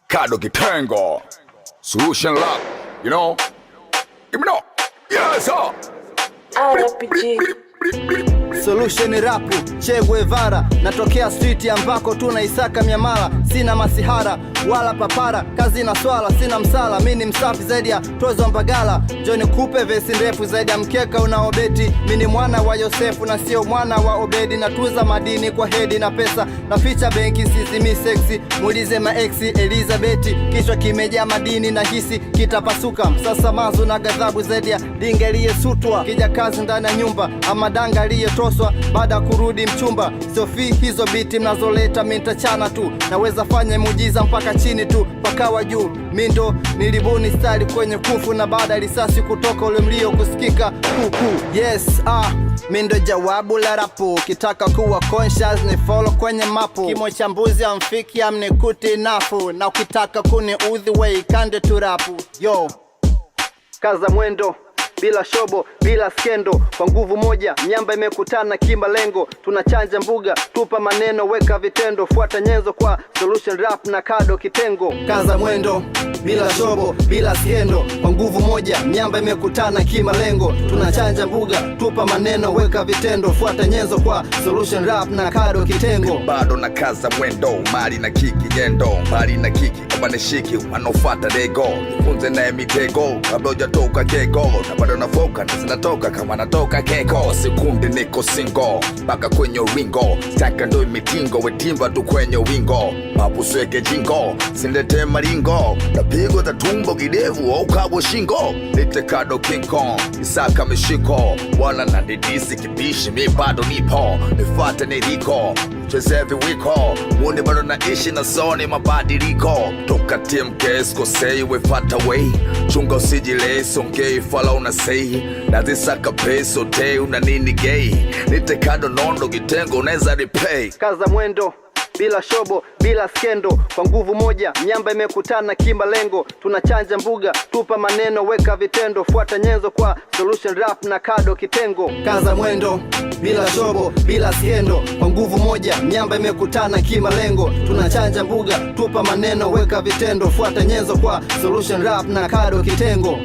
Kado Kitengo, Solution Lab, you know? Give me no. Yes, sir. Solution rapu, Che Guevara. Natokea street ambako tunaisaka miamala. Sina masihara, wala papara. Kazi na swala, sina msala. Mini msafi zaidi ya Tozo Mbagala. Johnny Kupe vesi ndefu zaidi ya mkeka unaobeti. Mini mwana wa Yosefu na sio mwana wa Obedi. Natuza madini kwa hedi na pesa. Na ficha benki sisi mi sexy. Muulize maeksi Elizabeth. Kichwa kimejaa madini na hisi kitapasuka. Sasa mazu na ghadhabu zaidi ya dinga aliyesutwa. Kija kazi ndani ya nyumba ama danga aliyetoswa baada kurudi mchumba. Sofi hizo biti mnazoleta mintachana tu. Naweza fanya muujiza mpaka chini tu pakawa juu. Mindo nilibuni style kwenye kufu na baada risasi kutoka ule mlio kusikika kuku. Yes, mindo jawabu la rapu. Kitaka kuwa conscious ni follow kwenye mapu. Kimo chambuzi amfiki amnikuti nafu. Na ukitaka kuni udhi way kande tu rapu. Yo, kaza mwendo bila shobo, bila skendo. Kwa nguvu moja, miamba imekutana kimalengo. Tunachanja mbuga, tupa maneno, weka vitendo. Fuata nyenzo kwa Solution Rap na Kado Kitengo. Kaza mwendo, bila shobo, bila skendo. Kwa nguvu moja, miamba imekutana kimalengo. Tunachanja mbuga, tupa maneno, weka vitendo. Fuata nyenzo kwa Solution Rap na Kado Kitengo. Bado na kaza mwendo, mali na kiki yendo. Mali na kiki, kabane shiki, wanofata dego. Nifunze na mitego, kabla hujatoka kego. Na bado nafoka, zinatoka kama natoka keko. Sekunde niko singo, baka kwenye ringo. Staka ndo mitingo, wetimba tu kwenye wingo. Papu sweke jingo, sindete maringo. Tapigo tatumbo kidevu, au kabo shingo. Nite Kado King Kong, isaka mishiko. Wala na nidisi kibishi, mi bado nipo. Nifate niriko, mchezevi wiko. Mwone bado naishi na soni mabadiliko. Toka team case, kosei wefata way. Chunga usijile, songei, fala unasei. Nazisaka peso, te una nini gay. Nite Kado Nondo Kitengo, uneza replay. Kaza mwendo, bila shobo, bila skendo. Kwa nguvu moja, miamba imekutana kimalengo. Tunachanja mbuga, tupa maneno, weka vitendo. Fuata nyenzo kwa Solution Rap na Kado Kitengo. Kaza mwendo, bila shobo, bila skendo. Kwa nguvu moja, miamba imekutana kimalengo. Tunachanja mbuga, tupa maneno, weka vitendo. Fuata nyenzo kwa Solution Rap na Kado Kitengo.